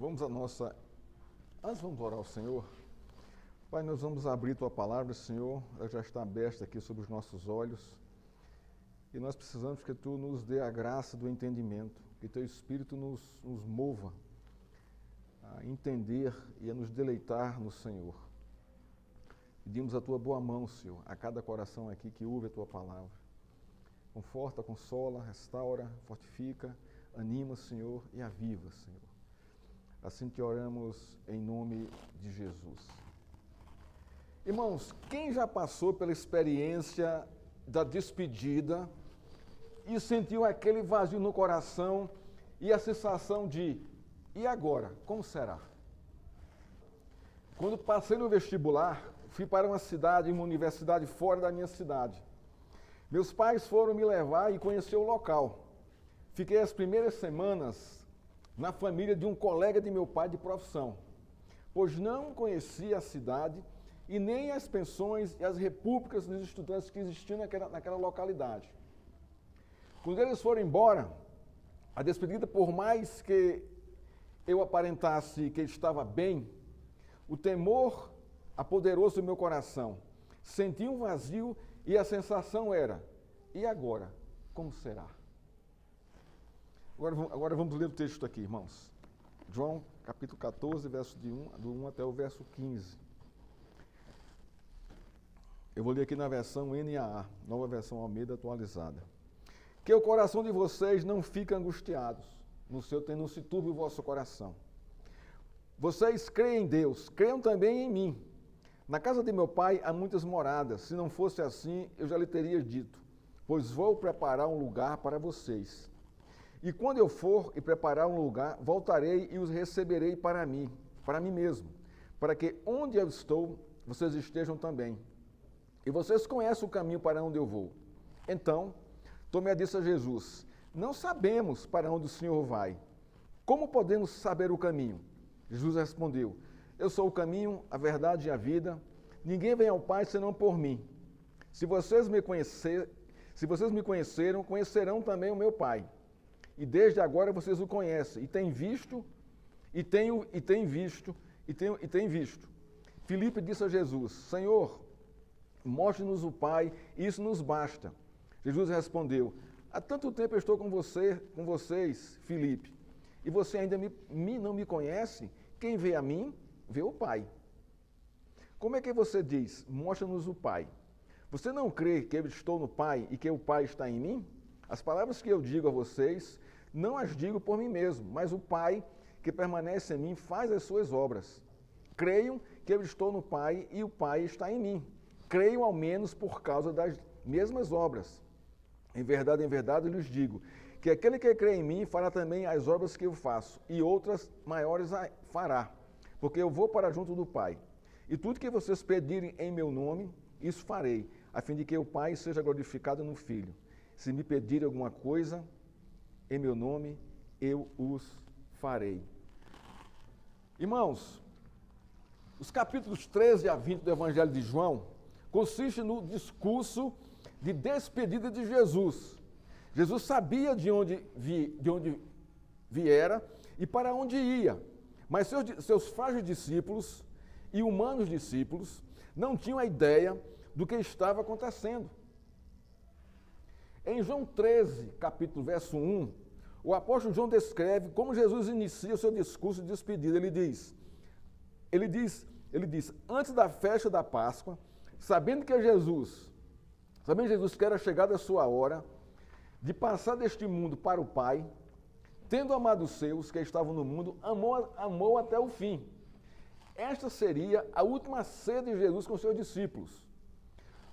Vamos orar ao Senhor. Pai, nós vamos abrir Tua palavra, Senhor, ela já está aberta aqui sobre os nossos olhos, e nós precisamos que Tu nos dê a graça do entendimento, que Teu Espírito nos mova a entender e a nos deleitar no Senhor. Pedimos a Tua boa mão, Senhor, a cada coração aqui que ouve a Tua palavra. Conforta, consola, restaura, fortifica, anima, Senhor, e aviva, Senhor. Assim te oramos em nome de Jesus. Irmãos, quem já passou pela experiência da despedida e sentiu aquele vazio no coração e a sensação de, e agora, como será? Quando passei no vestibular, fui para uma universidade fora da minha cidade. Meus pais foram me levar e conhecer o local. Fiquei as primeiras semanas na família de um colega de meu pai de profissão, pois não conhecia a cidade e nem as pensões e as repúblicas dos estudantes que existiam naquela localidade. Quando eles foram embora, a despedida, por mais que eu aparentasse que estava bem, o temor apoderou-se do meu coração. Senti um vazio e a sensação era, e agora, como será? Agora vamos ler o texto aqui, irmãos. João, capítulo 14, verso do 1 até o verso 15. Eu vou ler aqui na versão NAA, nova versão Almeida atualizada. Que o coração de vocês não fique angustiados, não se turbe o vosso coração. Vocês creem em Deus, creiam também em mim. Na casa de meu pai há muitas moradas, se não fosse assim, eu já lhe teria dito, pois vou preparar um lugar para vocês. E quando eu for e preparar um lugar, voltarei e os receberei para mim mesmo, para que onde eu estou, vocês estejam também. E vocês conhecem o caminho para onde eu vou. Então, Tomé disse a Jesus, não sabemos para onde o Senhor vai. Como podemos saber o caminho? Jesus respondeu, eu sou o caminho, a verdade e a vida. Ninguém vem ao Pai senão por mim. Se vocês me conheceram, conhecerão também o meu Pai. E desde agora vocês o conhecem, e têm visto. Filipe disse a Jesus, Senhor, mostre-nos o Pai, e isso nos basta. Jesus respondeu, há tanto tempo eu estou com vocês, Filipe, e você ainda não me conhece? Quem vê a mim, vê o Pai. Como é que você diz, mostra-nos o Pai? Você não crê que eu estou no Pai e que o Pai está em mim? As palavras que eu digo a vocês, não as digo por mim mesmo, mas o Pai que permanece em mim faz as suas obras. Creiam que eu estou no Pai e o Pai está em mim. Creiam ao menos por causa das mesmas obras. Em verdade, eu lhes digo, que aquele que crê em mim fará também as obras que eu faço, e outras maiores fará, porque eu vou para junto do Pai. E tudo que vocês pedirem em meu nome, isso farei, a fim de que o Pai seja glorificado no Filho. Se me pedirem alguma coisa em meu nome, eu os farei. Irmãos, os capítulos 13 a 20 do Evangelho de João consistem no discurso de despedida de Jesus. Jesus sabia de onde viera e para onde ia, mas seus frágeis discípulos e humanos discípulos não tinham a ideia do que estava acontecendo. Em João 13, capítulo verso 1, o apóstolo João descreve como Jesus inicia o seu discurso de despedida. Ele diz, antes da festa da Páscoa, sabendo Jesus que era chegada a sua hora de passar deste mundo para o Pai, tendo amado os seus que estavam no mundo, amou até o fim. Esta seria a última ceia de Jesus com seus discípulos.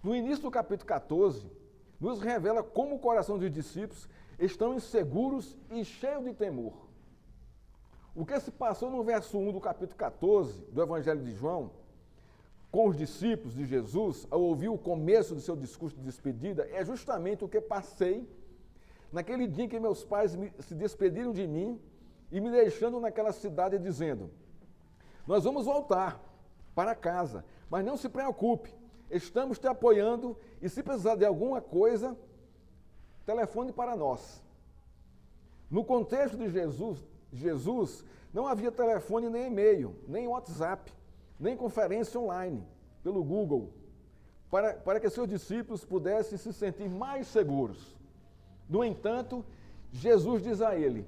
No início do capítulo 14, nos revela como o coração dos discípulos estão inseguros e cheios de temor. O que se passou no verso 1 do capítulo 14 do Evangelho de João, com os discípulos de Jesus, ao ouvir o começo do seu discurso de despedida, é justamente o que passei naquele dia em que meus pais se despediram de mim e me deixando naquela cidade dizendo, nós vamos voltar para casa, mas não se preocupe, estamos te apoiando e se precisar de alguma coisa, telefone para nós. No contexto de Jesus, de Jesus, não havia telefone nem e-mail, nem WhatsApp, nem conferência online pelo Google, para que seus discípulos pudessem se sentir mais seguros. No entanto, Jesus diz a ele: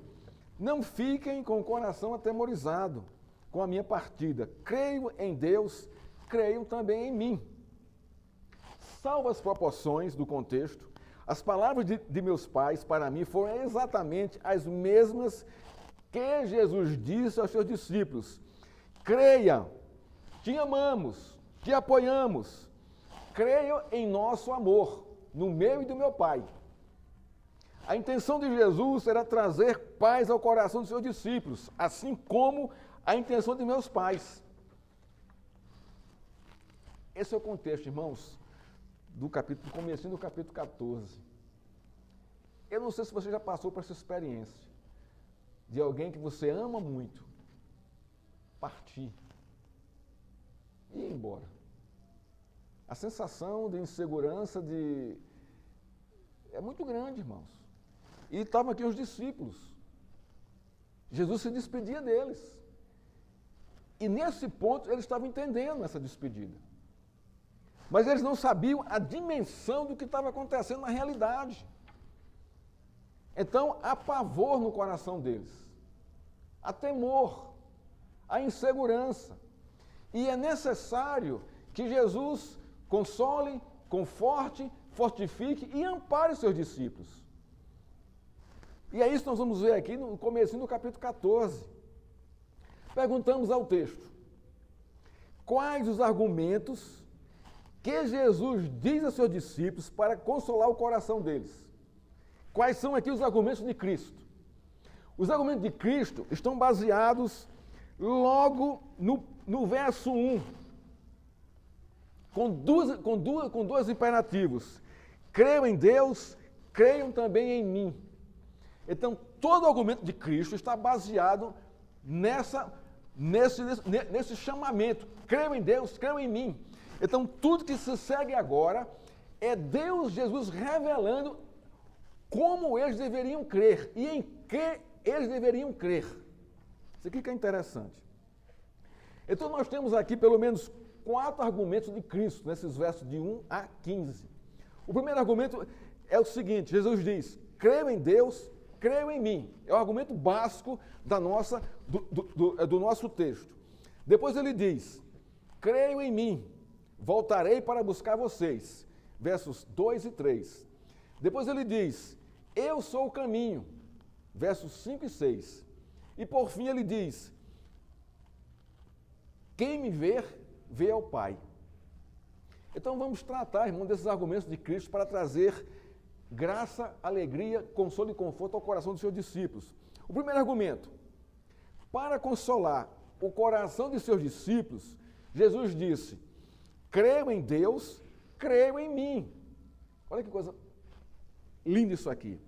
não fiquem com o coração atemorizado com a minha partida. Creio em Deus, creiam também em mim. Salvo as proporções do contexto, as palavras de meus pais para mim foram exatamente as mesmas que Jesus disse aos seus discípulos: creia, te amamos, te apoiamos, creia em nosso amor, no meu e do meu Pai. A intenção de Jesus era trazer paz ao coração dos seus discípulos, assim como a intenção de meus pais. Esse é o contexto, irmãos, do comecinho do capítulo 14. Eu não sei se você já passou por essa experiência de alguém que você ama muito partir e ir embora. A sensação de insegurança é muito grande, irmãos. E estavam aqui os discípulos. Jesus se despedia deles. E nesse ponto eles estavam entendendo essa despedida. Mas eles não sabiam a dimensão do que estava acontecendo na realidade. Então, há pavor no coração deles. Há temor, há insegurança. E é necessário que Jesus console, conforte, fortifique e ampare os seus discípulos. E é isso que nós vamos ver aqui no comecinho do capítulo 14. Perguntamos ao texto: quais os argumentos que Jesus diz a seus discípulos para consolar o coração deles? Quais são aqui os argumentos de Cristo? Os argumentos de Cristo estão baseados logo no verso 1, com dois imperativos: creiam em Deus, creiam também em mim. Então, todo o argumento de Cristo está baseado nesse chamamento: creiam em Deus, creiam em mim. Então, tudo que se segue agora é Deus, Jesus, revelando como eles deveriam crer e em que eles deveriam crer. Isso aqui que é interessante. Então, nós temos aqui pelo menos 4 argumentos de Cristo, nesses versos de 1 a 15. O primeiro argumento é o seguinte: Jesus diz: creio em Deus, creio em mim. É o argumento básico do nosso texto. Depois ele diz: creio em mim, voltarei para buscar vocês. Versos 2 e 3. Depois ele diz: eu sou o caminho. Versos 5 e 6. E por fim ele diz: quem me ver, vê ao Pai. Então vamos tratar, irmão, desses argumentos de Cristo para trazer graça, alegria, consolo e conforto ao coração dos seus discípulos. O primeiro argumento: para consolar o coração de seus discípulos, Jesus disse: creio em Deus, creio em mim. Olha que coisa linda isso aqui.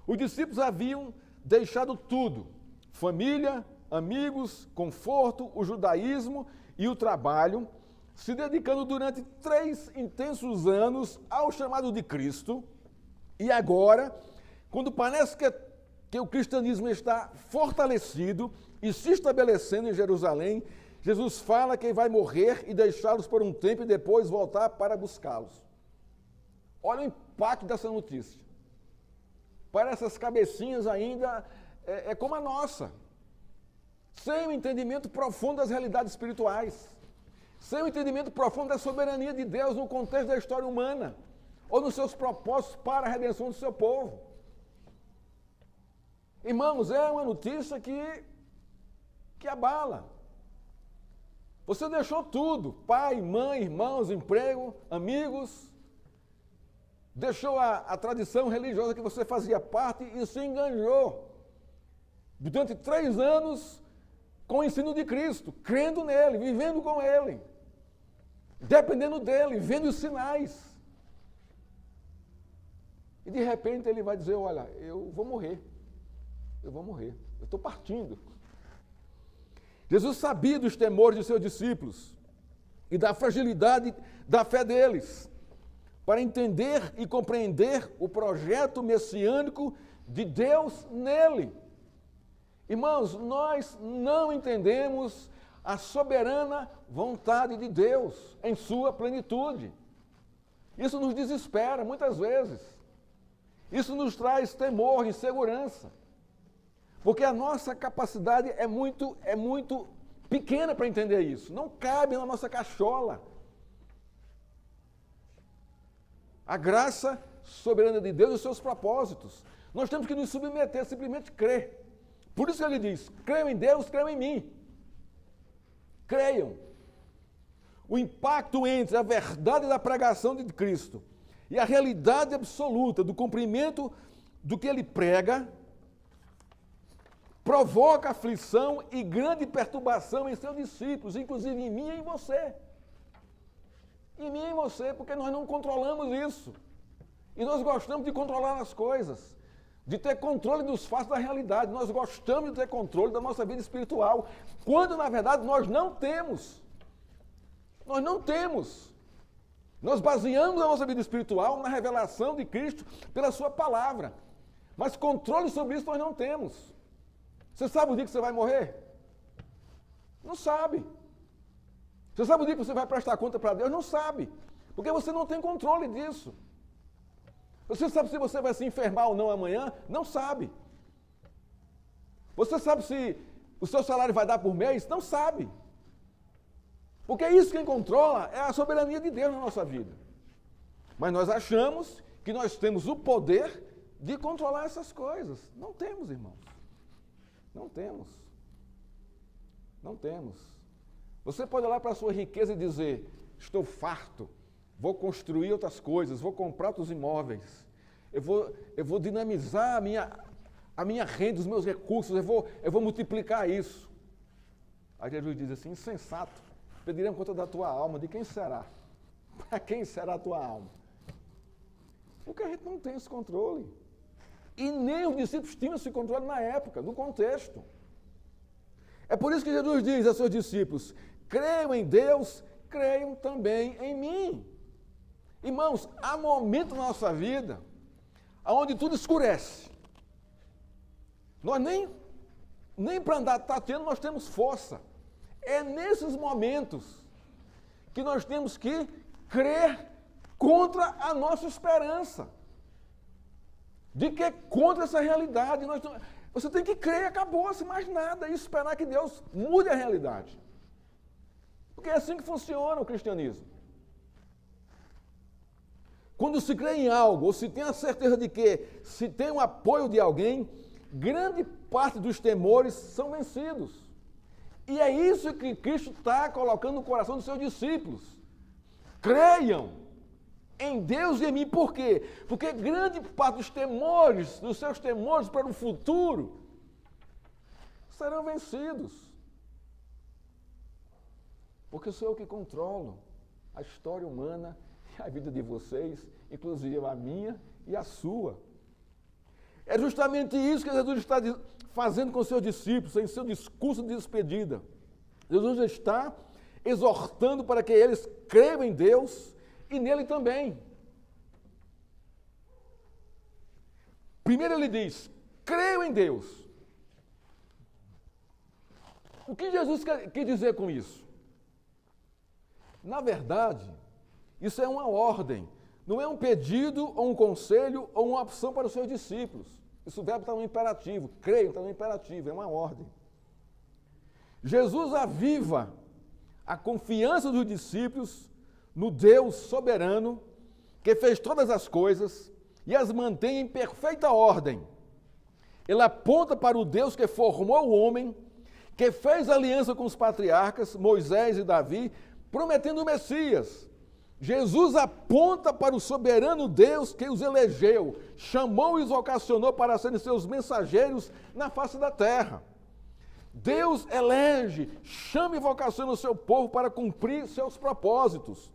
Os discípulos haviam deixado tudo: família, amigos, conforto, o judaísmo e o trabalho, se dedicando durante 3 intensos anos ao chamado de Cristo. E agora, quando parece que o cristianismo está fortalecido e se estabelecendo em Jerusalém, Jesus fala que vai morrer e deixá-los por um tempo e depois voltar para buscá-los. Olha o impacto dessa notícia. Para essas cabecinhas ainda é como a nossa, sem o entendimento profundo das realidades espirituais, sem o entendimento profundo da soberania de Deus no contexto da história humana, ou nos seus propósitos para a redenção do seu povo. Irmãos, é uma notícia que abala. Você deixou tudo: pai, mãe, irmãos, emprego, amigos, deixou a tradição religiosa que você fazia parte e se enganjou durante 3 anos com o ensino de Cristo, crendo nele, vivendo com ele, dependendo dele, vendo os sinais. E de repente ele vai dizer: olha, eu vou morrer, eu estou partindo. Jesus sabia dos temores de seus discípulos e da fragilidade da fé deles, para entender e compreender o projeto messiânico de Deus nele. Irmãos, nós não entendemos a soberana vontade de Deus em sua plenitude. Isso nos desespera muitas vezes. Isso nos traz temor, insegurança. Porque a nossa capacidade é muito pequena para entender isso. Não cabe na nossa cachola. A graça soberana de Deus e os seus propósitos. Nós temos que nos submeter, simplesmente crer. Por isso que ele diz, creiam em Deus, creiam em mim. Creiam. O impacto entre a verdade da pregação de Cristo e a realidade absoluta do cumprimento do que ele prega provoca aflição e grande perturbação em seus discípulos, inclusive em mim e em você. Em mim e em você, porque nós não controlamos isso. E nós gostamos de controlar as coisas, de ter controle dos fatos da realidade. Nós gostamos de ter controle da nossa vida espiritual, quando na verdade nós não temos. Nós não temos. Nós baseamos a nossa vida espiritual na revelação de Cristo pela sua palavra. Mas controle sobre isso nós não temos. Você sabe o dia que você vai morrer? Não sabe. Você sabe o dia que você vai prestar conta para Deus? Não sabe. Porque você não tem controle disso. Você sabe se você vai se enfermar ou não amanhã? Não sabe. Você sabe se o seu salário vai dar por mês? Não sabe. Porque isso quem controla é a soberania de Deus na nossa vida. Mas nós achamos que nós temos o poder de controlar essas coisas. Não temos, irmãos. Não temos. Não temos. Você pode olhar para a sua riqueza e dizer, estou farto, vou construir outras coisas, vou comprar outros imóveis, eu vou dinamizar a minha renda, os meus recursos, eu vou multiplicar isso. Aí Jesus diz assim, insensato, pediremos conta da tua alma, de quem será? Para quem será a tua alma? Porque a gente não tem esse controle. E nem os discípulos tinham esse controle na época, no contexto. É por isso que Jesus diz a seus discípulos, creiam em Deus, creiam também em mim. Irmãos, há momentos na nossa vida onde tudo escurece. Nós nem para andar tateando nós temos força. É nesses momentos que nós temos que crer contra a nossa esperança. De que contra essa realidade. Você tem que crer, acabou-se, mais nada, e esperar que Deus mude a realidade. Porque é assim que funciona o cristianismo. Quando se crê em algo, ou se tem a certeza de que se tem o apoio de alguém, grande parte dos temores são vencidos. E é isso que Cristo está colocando no coração dos seus discípulos. Creiam em Deus e em mim. Por quê? Porque grande parte dos temores, dos seus temores para o futuro, serão vencidos. Porque sou eu que controlo a história humana e a vida de vocês, inclusive a minha e a sua. É justamente isso que Jesus está fazendo com seus discípulos, em seu discurso de despedida. Jesus está exortando para que eles creiam em Deus e nele também. Primeiro ele diz, creio em Deus. O que Jesus quer dizer com isso? Na verdade, isso é uma ordem, não é um pedido ou um conselho ou uma opção para os seus discípulos. Isso o verbo está no imperativo, creio está no imperativo, é uma ordem. Jesus aviva a confiança dos discípulos no Deus soberano, que fez todas as coisas e as mantém em perfeita ordem. Ele aponta para o Deus que formou o homem, que fez aliança com os patriarcas, Moisés e Davi, prometendo o Messias. Jesus aponta para o soberano Deus que os elegeu, chamou e os vocacionou para serem seus mensageiros na face da terra. Deus elege, chama e vocaciona o seu povo para cumprir seus propósitos.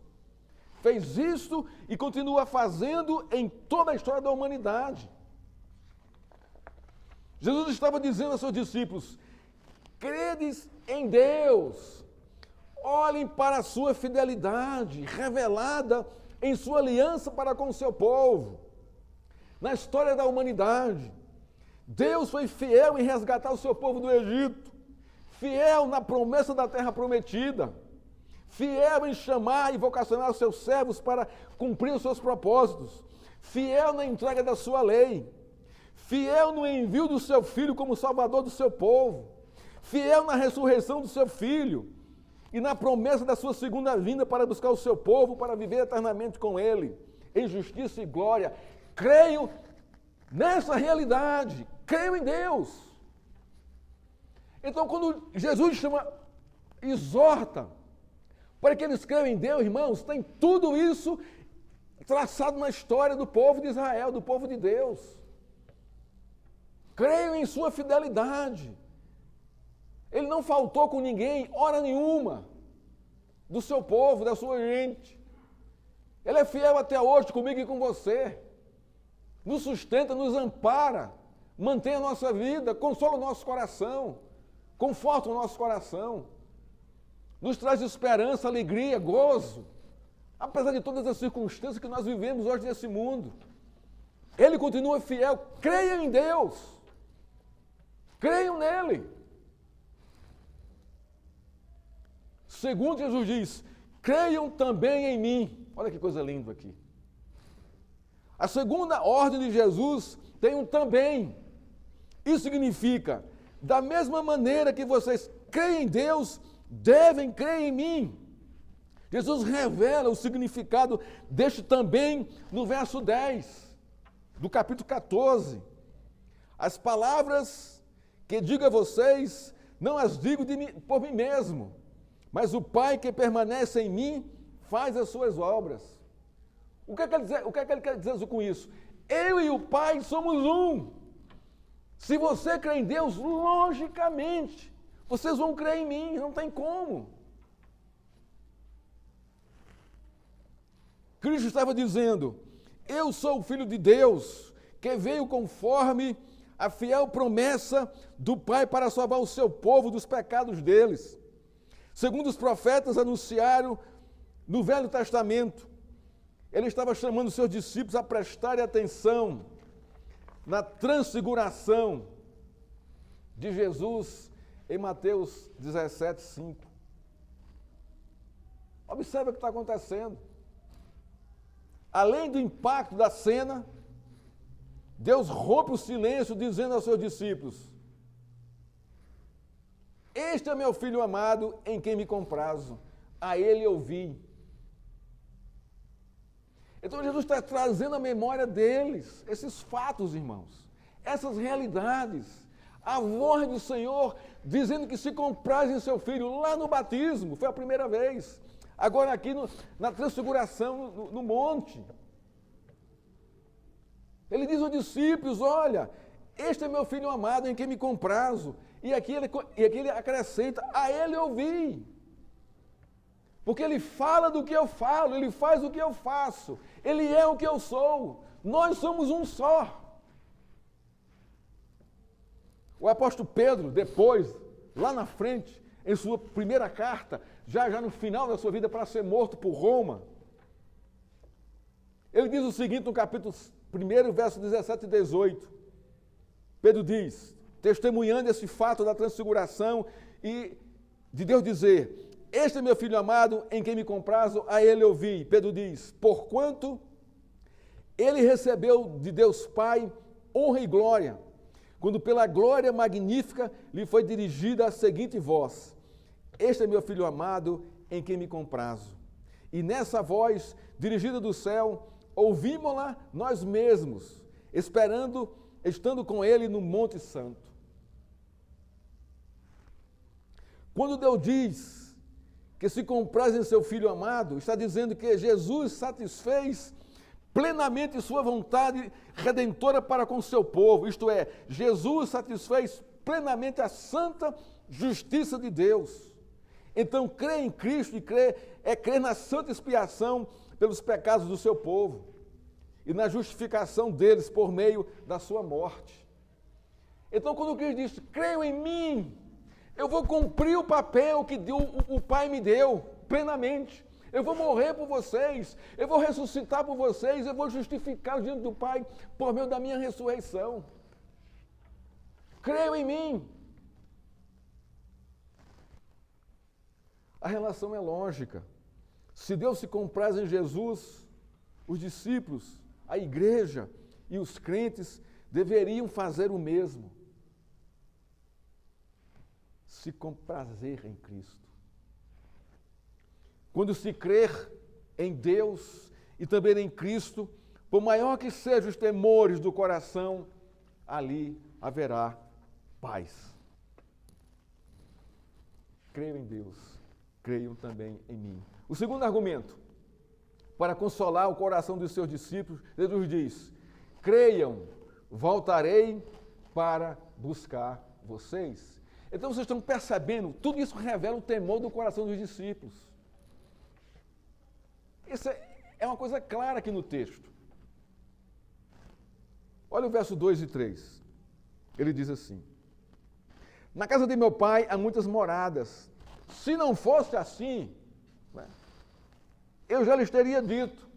Fez isto e continua fazendo em toda a história da humanidade. Jesus estava dizendo a seus discípulos, credes em Deus, olhem para a sua fidelidade revelada em sua aliança para com o seu povo. Na história da humanidade, Deus foi fiel em resgatar o seu povo do Egito, fiel na promessa da terra prometida, fiel em chamar e vocacionar os seus servos para cumprir os seus propósitos, fiel na entrega da sua lei, fiel no envio do seu Filho como Salvador do seu povo, fiel na ressurreição do seu Filho e na promessa da sua segunda vinda para buscar o seu povo, para viver eternamente com Ele, em justiça e glória. Creio nessa realidade, creio em Deus. Então, quando Jesus chama, exorta, para que eles creiam em Deus, irmãos, tem tudo isso traçado na história do povo de Israel, do povo de Deus. Creio em sua fidelidade. Ele não faltou com ninguém, hora nenhuma, do seu povo, da sua gente. Ele é fiel até hoje comigo e com você. Nos sustenta, nos ampara, mantém a nossa vida, consola o nosso coração, conforta o nosso coração, nos traz esperança, alegria, gozo, apesar de todas as circunstâncias que nós vivemos hoje nesse mundo. Ele continua fiel. Creia em Deus, creiam nele. Segundo Jesus diz, creiam também em mim. Olha que coisa linda aqui. A segunda ordem de Jesus tem um também. Isso significa, da mesma maneira que vocês creem em Deus, devem crer em mim. Jesus revela o significado deste também no verso 10 do capítulo 14. As palavras que digo a vocês, não as digo por mim mesmo, mas o Pai que permanece em mim faz as suas obras. O que é que ele quer dizer com isso? Eu e o Pai somos um. Se você crê em Deus, logicamente, vocês vão crer em mim, não tem como. Cristo estava dizendo, eu sou o Filho de Deus, que veio conforme a fiel promessa do Pai para salvar o seu povo dos pecados deles. Segundo os profetas anunciaram no Velho Testamento, ele estava chamando os seus discípulos a prestarem atenção na transfiguração de Jesus em Mateus 17, 5. Observe o que está acontecendo. Além do impacto da cena, Deus rompe o silêncio dizendo aos seus discípulos, este é meu filho amado em quem me comprazo, a ele ouvi. Então Jesus está trazendo à memória deles esses fatos, irmãos, essas realidades, a voz do Senhor dizendo que se compraz em seu filho lá no batismo, foi a primeira vez, agora aqui na transfiguração no monte. Ele diz aos discípulos, olha, este é meu filho amado em quem me comprazo. E aqui ele acrescenta, a ele ouvi. Porque ele fala do que eu falo, ele faz o que eu faço, ele é o que eu sou. Nós somos um só. O apóstolo Pedro, depois, lá na frente, em sua primeira carta, já no final da sua vida para ser morto por Roma, ele diz o seguinte no capítulo 1, verso 17 e 18. Pedro diz, testemunhando esse fato da transfiguração e de Deus dizer, este é meu filho amado, em quem me comprazo, a ele ouvi. Pedro diz, porquanto ele recebeu de Deus Pai honra e glória, quando pela glória magnífica lhe foi dirigida a seguinte voz, este é meu filho amado, em quem me comprazo. E nessa voz, dirigida do céu, ouvimos-la nós mesmos, estando com ele no Monte Santo. Quando Deus diz que se compraz em seu Filho amado, está dizendo que Jesus satisfez plenamente sua vontade redentora para com o seu povo, isto é, Jesus satisfez plenamente a santa justiça de Deus. Então, crer em Cristo e crer na santa expiação pelos pecados do seu povo e na justificação deles por meio da sua morte. Então, quando Cristo diz, creio em mim, eu vou cumprir o papel que o Pai me deu plenamente. Eu vou morrer por vocês, eu vou ressuscitar por vocês, eu vou justificar diante do Pai por meio da minha ressurreição. Creiam em mim. A relação é lógica. Se Deus se compraz em Jesus, os discípulos, a igreja e os crentes deveriam fazer o mesmo. Se comprazer em Cristo. Quando se crer em Deus e também em Cristo, por maior que sejam os temores do coração, ali haverá paz. Creio em Deus, creiam também em mim. O segundo argumento, para consolar o coração dos seus discípulos, Jesus diz: creiam, voltarei para buscar vocês. Então vocês estão percebendo, tudo isso revela o temor do coração dos discípulos. Isso é uma coisa clara aqui no texto. Olha o verso 2 e 3. Ele diz assim: na casa de meu pai há muitas moradas. Se não fosse assim, eu já lhes teria dito,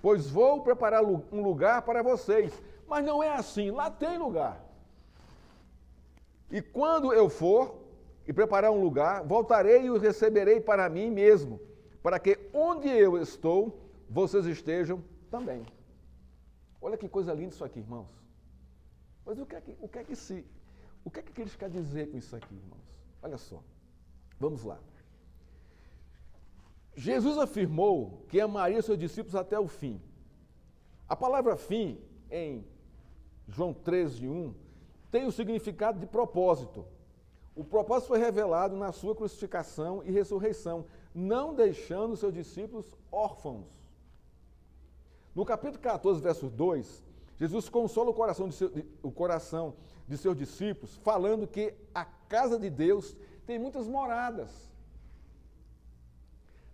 pois vou preparar um lugar para vocês. Mas não é assim, lá tem lugar. E quando eu for e preparar um lugar, voltarei e os receberei para mim mesmo, para que onde eu estou, vocês estejam também. Olha que coisa linda isso aqui, irmãos. Mas o que é que eles querem dizer com isso aqui, irmãos? Olha só, vamos lá. Jesus afirmou que amaria seus discípulos até o fim. A palavra fim, em João 13:1, tem o significado de propósito. O propósito foi revelado na sua crucificação e ressurreição, não deixando seus discípulos órfãos. No capítulo 14, verso 2, Jesus consola o coração de seus discípulos, falando que a casa de Deus tem muitas moradas.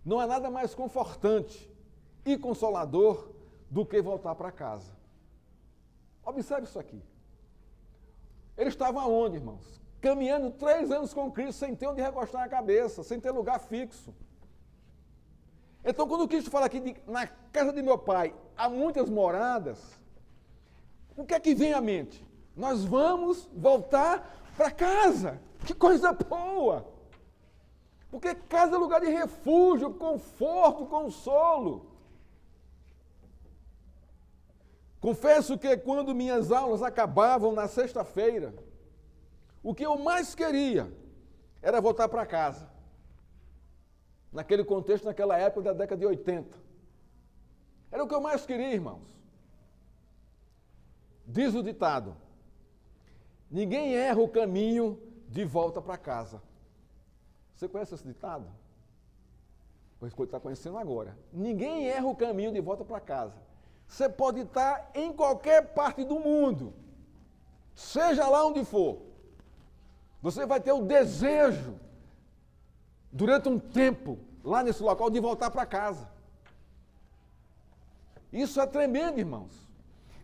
Não há nada mais confortante e consolador do que voltar para casa. Observe isso aqui. Eles estavam aonde, irmãos? Caminhando 3 anos com Cristo, sem ter onde recostar a cabeça, sem ter lugar fixo. Então, quando Cristo fala aqui na casa de meu pai há muitas moradas, o que é que vem à mente? Nós vamos voltar para casa. Que coisa boa! Porque casa é lugar de refúgio, conforto, consolo. Confesso que quando minhas aulas acabavam na sexta-feira, o que eu mais queria era voltar para casa. Naquele contexto, naquela época da década de 80. Era o que eu mais queria, irmãos. Diz o ditado: ninguém erra o caminho de volta para casa. Você conhece esse ditado? Pois está conhecendo agora. Ninguém erra o caminho de volta para casa. Você pode estar em qualquer parte do mundo, seja lá onde for. Você vai ter o desejo, durante um tempo, lá nesse local, de voltar para casa. Isso é tremendo, irmãos.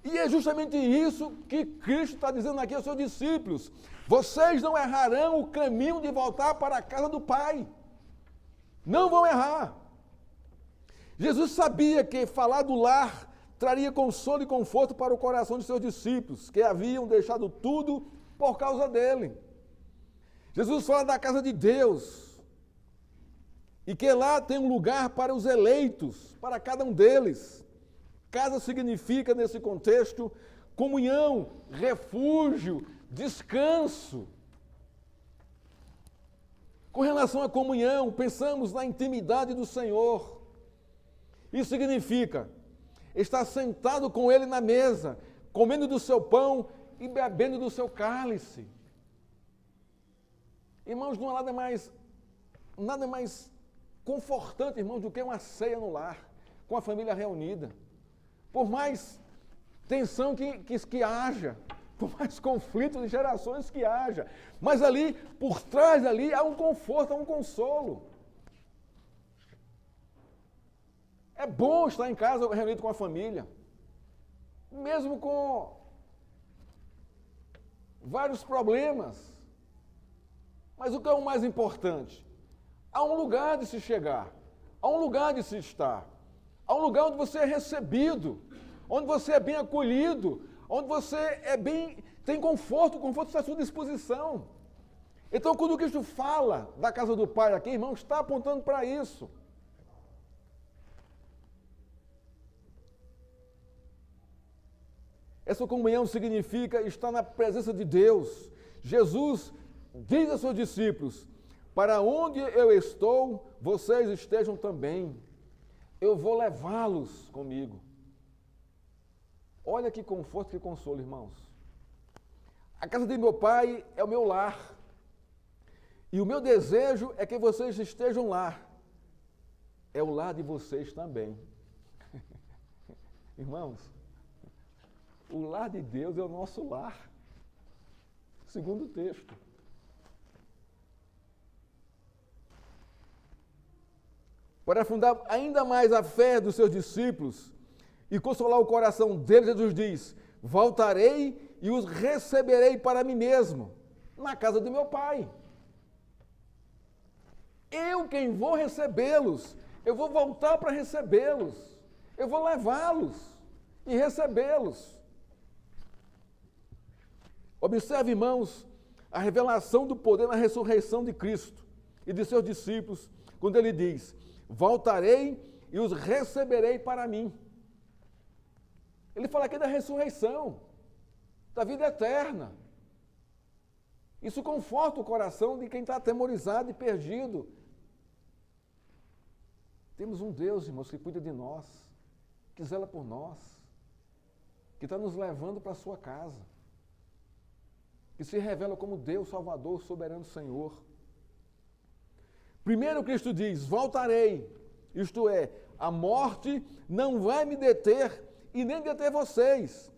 E é justamente isso que Cristo está dizendo aqui aos seus discípulos. Vocês não errarão o caminho de voltar para a casa do Pai. Não vão errar. Jesus sabia que falar do lar traria consolo e conforto para o coração de seus discípulos, que haviam deixado tudo por causa dele. Jesus fala da casa de Deus, e que lá tem um lugar para os eleitos, para cada um deles. Casa significa, nesse contexto, comunhão, refúgio, descanso. Com relação à comunhão, pensamos na intimidade do Senhor. Isso significa estar sentado com Ele na mesa, comendo do seu pão e bebendo do seu cálice. Irmãos, não há nada mais confortante, irmãos, do que uma ceia no lar, com a família reunida. Por mais tensão que haja, por mais conflito de gerações que haja, mas ali, por trás ali, há um conforto, há um consolo. É bom estar em casa reunido com a família, mesmo com vários problemas. Mas o que é o mais importante? Há um lugar de se chegar, há um lugar de se estar, há um lugar onde você é recebido, onde você é bem acolhido, onde você é bem Tem conforto, o conforto está à sua disposição. Então, quando Cristo fala da casa do Pai aqui, irmão, está apontando para isso. Essa comunhão significa estar na presença de Deus. Jesus diz aos seus discípulos: para onde eu estou, vocês estejam também. Eu vou levá-los comigo. Olha que conforto, que consolo, irmãos. A casa de meu Pai é o meu lar. E o meu desejo é que vocês estejam lá. É o lar de vocês também. Irmãos, o lar de Deus é o nosso lar. Segundo o texto. Para afundar ainda mais a fé dos seus discípulos e consolar o coração deles, Jesus diz: voltarei e os receberei para mim mesmo, na casa de meu Pai. Eu quem vou recebê-los, eu vou voltar para recebê-los, eu vou levá-los e recebê-los. Observe, irmãos, a revelação do poder na ressurreição de Cristo e de seus discípulos, quando ele diz: voltarei e os receberei para mim. Ele fala aqui da ressurreição, da vida eterna. Isso conforta o coração de quem está atemorizado e perdido. Temos um Deus, irmãos, que cuida de nós, que zela por nós, que está nos levando para a sua casa, que se revela como Deus, Salvador, soberano Senhor. Primeiro Cristo diz: voltarei, isto é, a morte não vai me deter e nem deter vocês.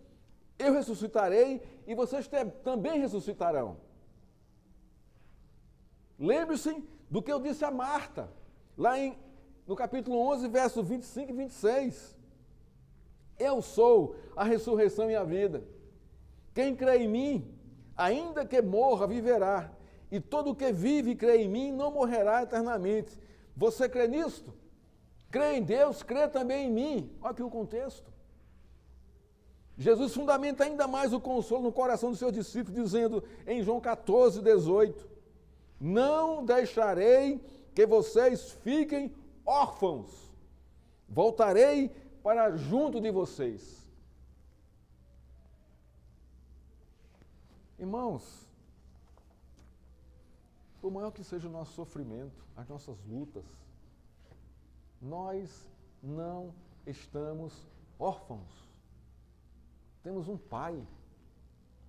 Eu ressuscitarei e vocês também ressuscitarão. Lembre-se do que eu disse a Marta, lá no capítulo 11, versos 25 e 26. Eu sou a ressurreição e a vida. Quem crê em mim, ainda que morra, viverá. E todo o que vive e crê em mim não morrerá eternamente. Você crê nisto? Crê em Deus, crê também em mim. Olha aqui o contexto. Jesus fundamenta ainda mais o consolo no coração dos seus discípulos, dizendo em João 14, 18: não deixarei que vocês fiquem órfãos. Voltarei para junto de vocês. Irmãos, por maior que seja o nosso sofrimento, as nossas lutas, nós não estamos órfãos. Temos um Pai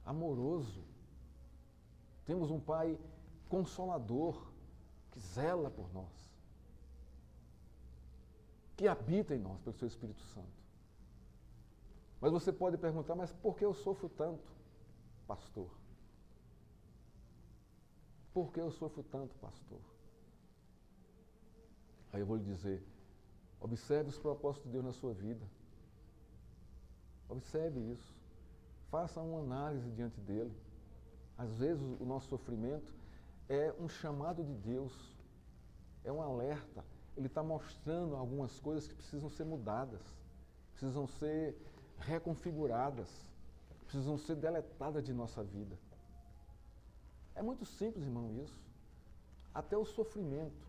amoroso, temos um Pai consolador, que zela por nós, que habita em nós pelo seu Espírito Santo. Mas você pode perguntar: mas por que eu sofro tanto, pastor? Por que eu sofro tanto, pastor? Aí eu vou lhe dizer: observe os propósitos de Deus na sua vida. Observe isso. Faça uma análise diante dele. Às vezes o nosso sofrimento é um chamado de Deus, é um alerta. Ele está mostrando algumas coisas que precisam ser mudadas, precisam ser reconfiguradas, precisam ser deletadas de nossa vida. É muito simples, irmão, isso. Até o sofrimento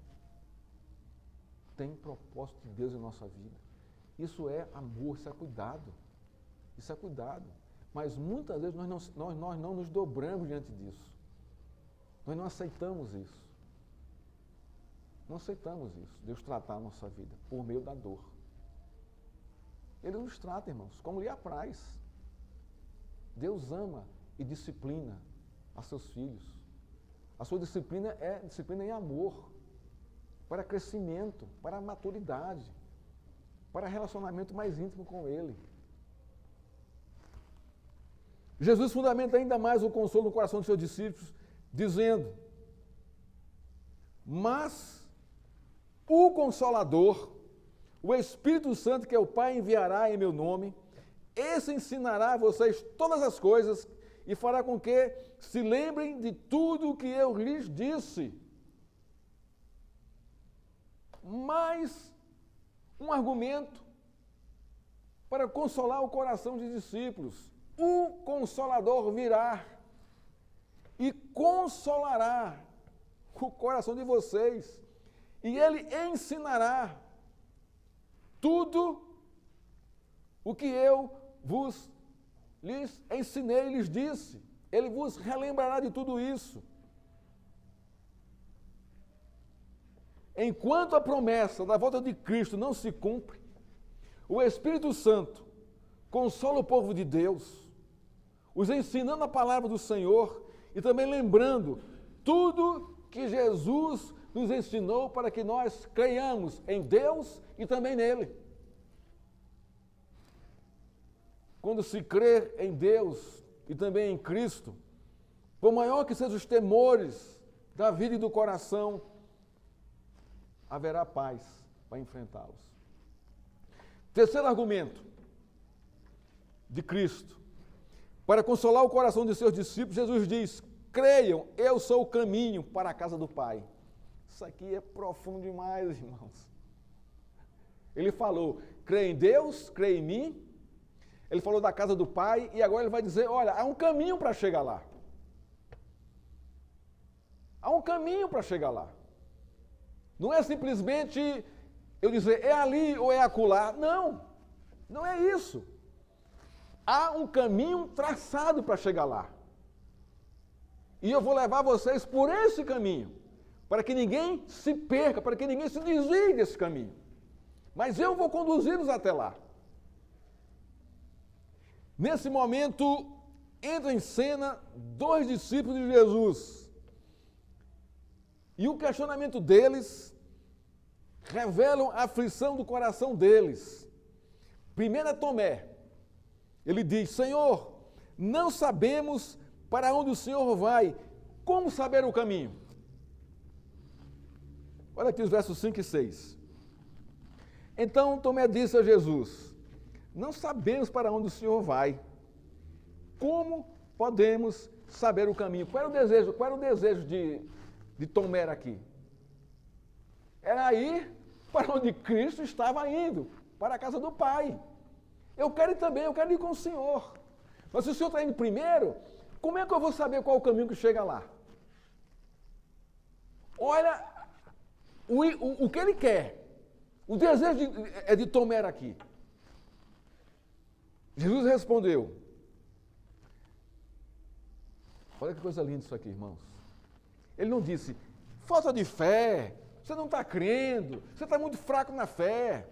tem propósito de Deus em nossa vida. Isso é amor, isso é cuidado. Isso é cuidado. Mas muitas vezes nós não nos dobramos diante disso. Nós não aceitamos isso. Não aceitamos isso. Deus tratar a nossa vida por meio da dor. Ele nos trata, irmãos, como lhe apraz. Deus ama e disciplina a seus filhos. A sua disciplina é disciplina em amor, para crescimento, para maturidade, para relacionamento mais íntimo com Ele. Jesus fundamenta ainda mais o consolo no coração dos seus discípulos, dizendo: mas o Consolador, o Espírito Santo que o Pai enviará em meu nome, esse ensinará a vocês todas as coisas e fará com que se lembrem de tudo o que eu lhes disse. Mais um argumento para consolar o coração dos discípulos. o Consolador virá e consolará o coração de vocês, e ele ensinará tudo o que eu lhes ensinei e lhes disse. Ele vos relembrará de tudo isso. Enquanto a promessa da volta de Cristo não se cumpre, o Espírito Santo consola o povo de Deus, os ensinando a palavra do Senhor e também lembrando tudo que Jesus nos ensinou para que nós creiamos em Deus e também nele. Quando se crê em Deus e também em Cristo, por maior que sejam os temores da vida e do coração, haverá paz para enfrentá-los. Terceiro argumento de Cristo. Para consolar o coração de seus discípulos, Jesus diz: creiam, eu sou o caminho para a casa do Pai. Isso aqui é profundo demais, irmãos. Ele falou, crê em Deus, crê em mim. Ele falou da casa do Pai e agora ele vai dizer, olha, há um caminho para chegar lá. Há um caminho para chegar lá. Não é simplesmente eu dizer, é ali ou é acolá. Não, não é isso. Há um caminho traçado para chegar lá. E eu vou levar vocês por esse caminho, para que ninguém se perca, para que ninguém se desvie desse caminho. Mas eu vou conduzi-los até lá. Nesse momento, entra em cena dois discípulos de Jesus. E o questionamento deles revelam a aflição do coração deles. Primeiro é Tomé. Ele diz, Senhor, não sabemos para onde o Senhor vai. Como saber o caminho? Olha aqui os versos 5 e 6. Então Tomé disse a Jesus, não sabemos para onde o Senhor vai. Como podemos saber o caminho? Qual era o desejo de Tomé aqui? Era ir para onde Cristo estava indo, para a casa do Pai. Eu quero ir também, eu quero ir com o Senhor. Mas se o Senhor está indo primeiro, como é que eu vou saber qual é o caminho que chega lá? Olha o que ele quer. O desejo é de Tomé aqui. Jesus respondeu. Olha que coisa linda isso aqui, irmãos. Ele não disse, falta de fé, você não está crendo, você está muito fraco na fé,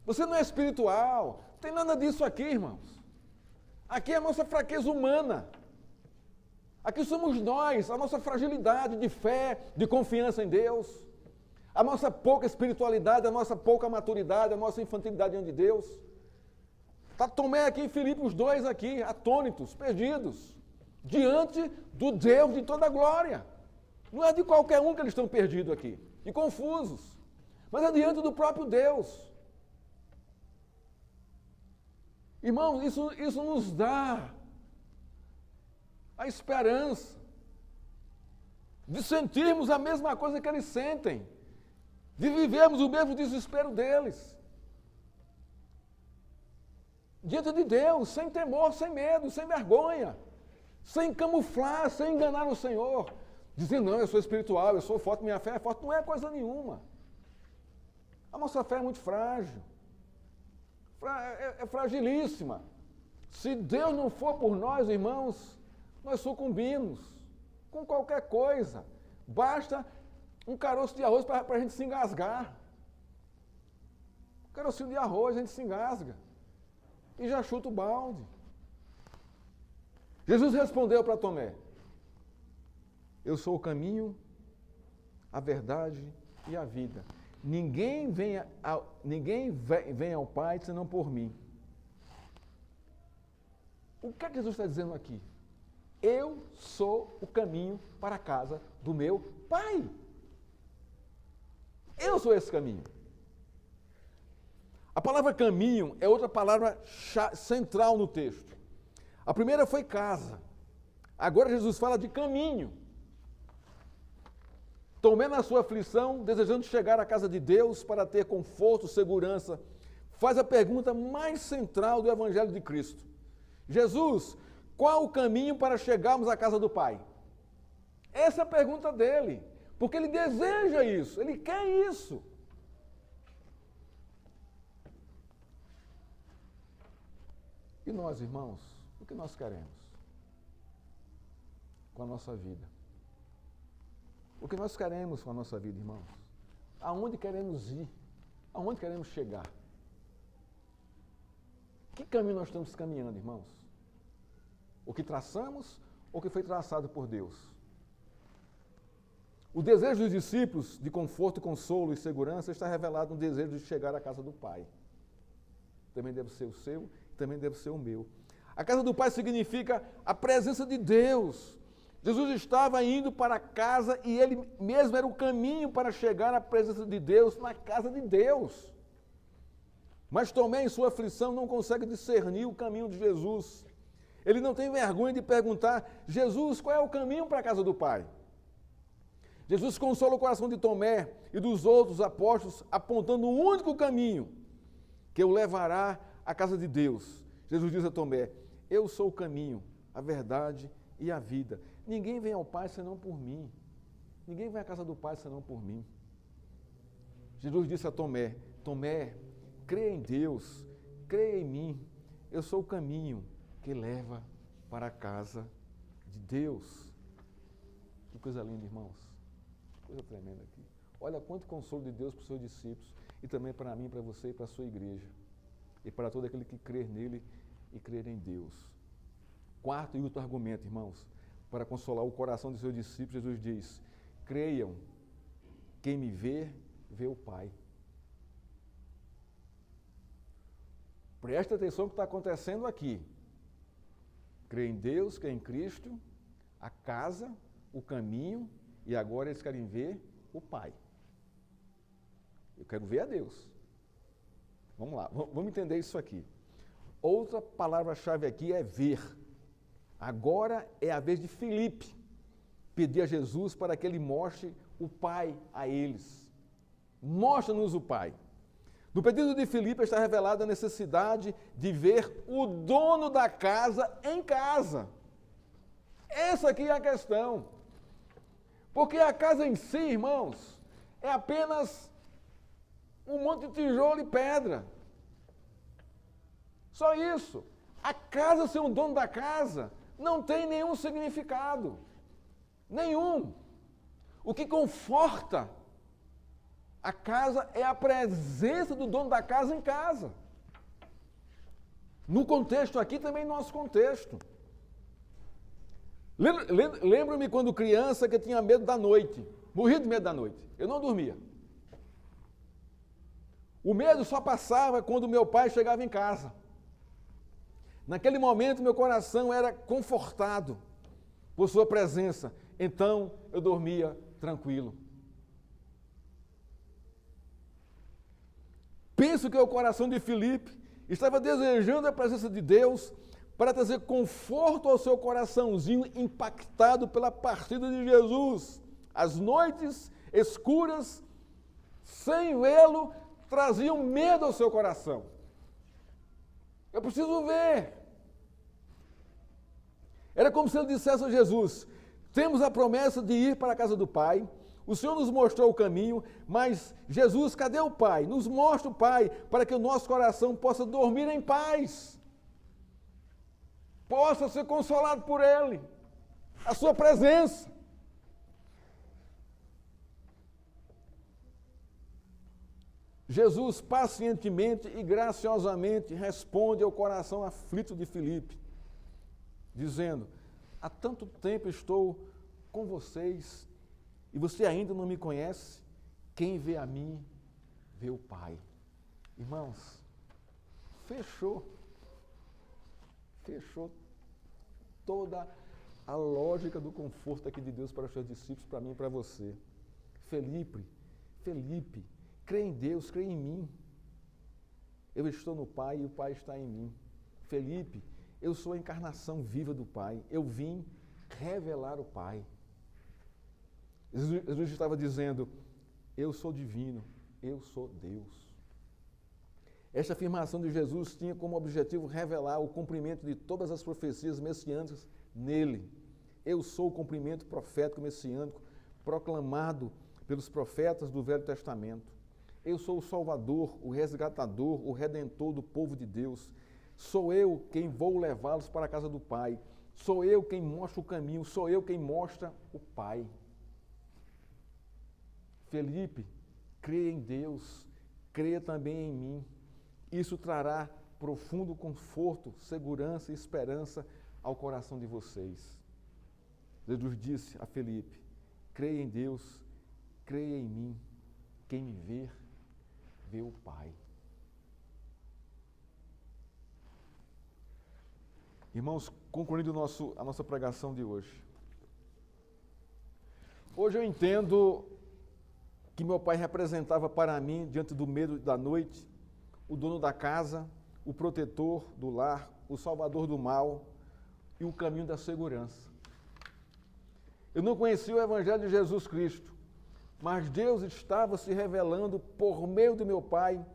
você não é espiritual. Não tem nada disso aqui, irmãos. Aqui é a nossa fraqueza humana. Aqui somos nós, a nossa fragilidade de fé, de confiança em Deus, a nossa pouca espiritualidade, a nossa pouca maturidade, a nossa infantilidade diante de Deus. Está Tomé aqui e Filipe, os dois aqui, atônitos, perdidos, diante do Deus de toda a glória. Não é de qualquer um que eles estão perdidos aqui, e confusos, mas é diante do próprio Deus. Irmãos, isso nos dá a esperança de sentirmos a mesma coisa que eles sentem, de vivermos o mesmo desespero deles. Diante de Deus, sem temor, sem medo, sem vergonha, sem camuflar, sem enganar o Senhor, dizendo, não, eu sou espiritual, eu sou forte, minha fé é forte. Não é coisa nenhuma. A nossa fé é muito frágil, é fragilíssima. Se Deus não for por nós, irmãos, nós sucumbimos com qualquer coisa. Basta um caroço de arroz para a gente se engasgar. Um carocinho de arroz, a gente se engasga. E já chuta o balde. Jesus respondeu para Tomé, eu sou o caminho, a verdade e a vida. Ninguém vem ao Pai senão por mim. O que é que Jesus está dizendo aqui? Eu sou o caminho para a casa do meu Pai. Eu sou esse caminho. A palavra caminho é outra palavra central no texto. A primeira foi casa. Agora Jesus fala de caminho. Tomé na sua aflição, desejando chegar à casa de Deus para ter conforto, segurança, faz a pergunta mais central do Evangelho de Cristo. Jesus, qual o caminho para chegarmos à casa do Pai? Essa é a pergunta dele, porque ele deseja isso, ele quer isso. E nós, irmãos, o que nós queremos com a nossa vida? O que nós queremos com a nossa vida, irmãos? Aonde queremos ir? Aonde queremos chegar? Que caminho nós estamos caminhando, irmãos? O que traçamos ou o que foi traçado por Deus? O desejo dos discípulos de conforto, consolo e segurança está revelado no desejo de chegar à casa do Pai. Também deve ser o seu, também deve ser o meu. A casa do Pai significa a presença de Deus. Jesus estava indo para casa e ele mesmo era o caminho para chegar à presença de Deus, na casa de Deus. Mas Tomé, em sua aflição, não consegue discernir o caminho de Jesus. Ele não tem vergonha de perguntar: Jesus, qual é o caminho para a casa do Pai? Jesus consola o coração de Tomé e dos outros apóstolos, apontando um único caminho que o levará à casa de Deus. Jesus diz a Tomé: eu sou o caminho, a verdade e a vida. Ninguém vem ao Pai senão por mim. Ninguém vem à casa do Pai senão por mim. Jesus disse a Tomé: Tomé, crê em Deus, crê em mim. Eu sou o caminho que leva para a casa de Deus. Que coisa linda, irmãos. Coisa tremenda aqui. Olha quanto consolo de Deus para os seus discípulos e também para mim, para você e para a sua igreja. E para todo aquele que crer nele e crer em Deus. Quarto e último argumento, irmãos, para consolar o coração de seus discípulos, Jesus diz: creiam, quem me vê, vê o Pai. Presta atenção no que está acontecendo aqui. Crê em Deus, crê em Cristo, a casa, o caminho, e agora eles querem ver o Pai. Eu quero ver a Deus. Vamos lá, vamos entender isso aqui. Outra palavra-chave aqui é ver. Agora é a vez de Filipe pedir a Jesus para que ele mostre o Pai a eles. Mostra-nos o Pai. No pedido de Filipe está revelada a necessidade de ver o dono da casa em casa. Essa aqui é a questão. Porque a casa em si, irmãos, é apenas um monte de tijolo e pedra. Só isso. A casa ser o dono da casa não tem nenhum significado. Nenhum. O que conforta a casa é a presença do dono da casa em casa. No contexto aqui, também nosso contexto. Lembro-me quando criança que eu tinha medo da noite. Morria de medo da noite. Eu não dormia. O medo só passava quando meu pai chegava em casa. Naquele momento, meu coração era confortado por sua presença. Então, eu dormia tranquilo. Penso que o coração de Filipe estava desejando a presença de Deus para trazer conforto ao seu coraçãozinho impactado pela partida de Jesus. As noites escuras, sem vê-lo, traziam medo ao seu coração. Eu preciso ver. Era como se ele dissesse a Jesus: temos a promessa de ir para a casa do Pai, o Senhor nos mostrou o caminho, mas Jesus, cadê o Pai? Nos mostra o Pai, para que o nosso coração possa dormir em paz, possa ser consolado por Ele, a sua presença. Jesus pacientemente e graciosamente responde ao coração aflito de Filipe, dizendo: há tanto tempo estou com vocês e você ainda não me conhece? Quem vê a mim, vê o Pai. Irmãos, fechou toda a lógica do conforto aqui de Deus para os seus discípulos, para mim e para você. Felipe, crê em Deus, crê em mim. Eu estou no Pai e o Pai está em mim. Felipe, eu sou a encarnação viva do Pai. Eu vim revelar o Pai. Jesus estava dizendo: eu sou divino, eu sou Deus. Esta afirmação de Jesus tinha como objetivo revelar o cumprimento de todas as profecias messiânicas nele. Eu sou o cumprimento profético messiânico proclamado pelos profetas do Velho Testamento. Eu sou o Salvador, o resgatador, o redentor do povo de Deus. Sou eu quem vou levá-los para a casa do Pai. Sou eu quem mostra o caminho, sou eu quem mostra o Pai. Felipe, creia em Deus, creia também em mim. Isso trará profundo conforto, segurança e esperança ao coração de vocês. Jesus disse a Felipe, creia em Deus, creia em mim. Quem me ver, vê o Pai. Irmãos, concluindo a nossa pregação de hoje. Hoje eu entendo que meu pai representava para mim, diante do medo da noite, o dono da casa, o protetor do lar, o salvador do mal e o caminho da segurança. Eu não conhecia o Evangelho de Jesus Cristo, mas Deus estava se revelando por meio do meu pai,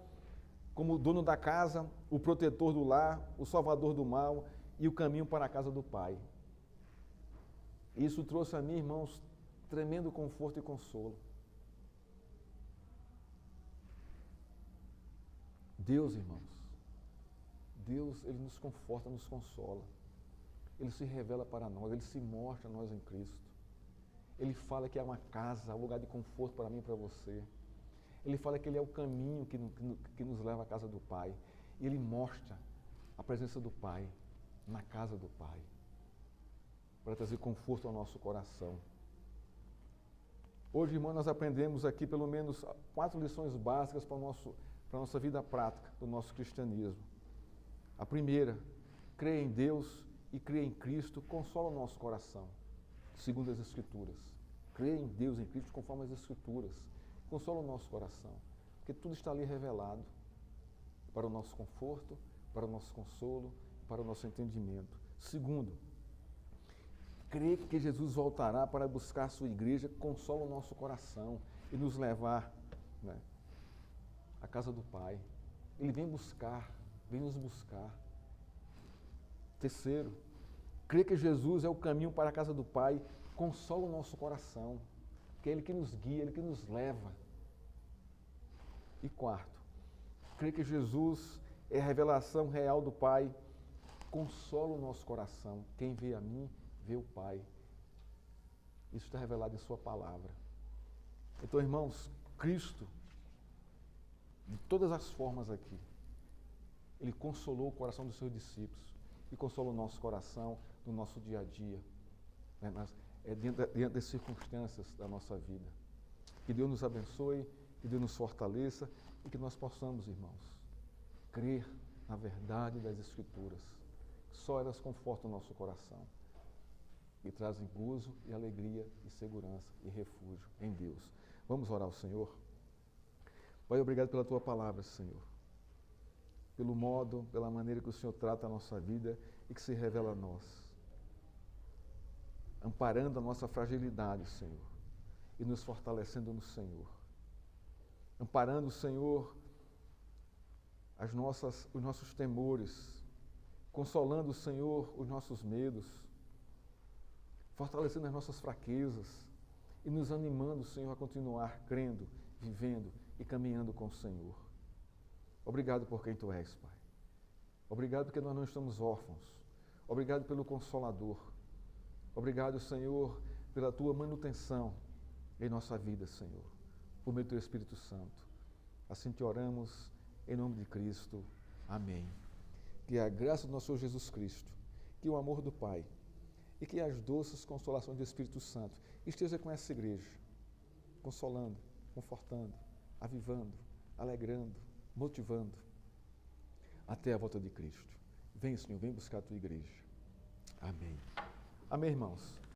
como o dono da casa, o protetor do lar, o salvador do mal e o caminho para a casa do Pai. Isso trouxe a mim, irmãos, tremendo conforto e consolo. Deus, irmãos, Deus, Ele nos conforta, nos consola. Ele se revela para nós, Ele se mostra a nós em Cristo. Ele fala que é uma casa, um lugar de conforto para mim e para você. Ele fala que Ele é o caminho que nos leva à casa do Pai. E Ele mostra a presença do Pai na casa do Pai, para trazer conforto ao nosso coração. Hoje, irmão, nós aprendemos aqui pelo menos 4 lições básicas para a nossa vida prática, do nosso cristianismo. A primeira, creia em Deus e creia em Cristo, consola o nosso coração, segundo as Escrituras. Creia em Deus, em Cristo, conforme as Escrituras, consola o nosso coração, porque tudo está ali revelado para o nosso conforto, para o nosso consolo, para o nosso entendimento. Segundo, crer que Jesus voltará para buscar a sua igreja, consola o nosso coração e nos levar, à casa do Pai. Ele vem buscar, vem nos buscar. Terceiro, crer que Jesus é o caminho para a casa do Pai, consola o nosso coração, que é Ele que nos guia, Ele que nos leva. E quarto, crer que Jesus é a revelação real do Pai, consola o nosso coração. Quem vê a mim, vê o Pai. Isso está revelado em Sua palavra. Então, irmãos, Cristo, de todas as formas aqui, Ele consolou o coração dos seus discípulos e consola o nosso coração no nosso dia a dia, diante das circunstâncias da nossa vida. Que Deus nos abençoe, que Deus nos fortaleça e que nós possamos, irmãos, crer na verdade das Escrituras. Só elas confortam o nosso coração e trazem gozo e alegria e segurança e refúgio em Deus. Vamos orar ao Senhor? Pai, obrigado pela Tua palavra, Senhor. Pelo modo, pela maneira que o Senhor trata a nossa vida e que se revela a nós. Amparando a nossa fragilidade, Senhor, e nos fortalecendo no Senhor. Amparando, Senhor, os nossos temores, consolando, Senhor, os nossos medos, fortalecendo as nossas fraquezas e nos animando, Senhor, a continuar crendo, vivendo e caminhando com o Senhor. Obrigado por quem Tu és, Pai. Obrigado porque nós não estamos órfãos. Obrigado pelo Consolador. Obrigado, Senhor, pela Tua manutenção em nossa vida, Senhor, por meio do Teu Espírito Santo. Assim Te oramos, em nome de Cristo. Amém. Que a graça do nosso Senhor Jesus Cristo, que o amor do Pai e que as doces consolações do Espírito Santo esteja com essa igreja, consolando, confortando, avivando, alegrando, motivando, até a volta de Cristo. Vem, Senhor, vem buscar a Tua igreja. Amém. Amém, irmãos.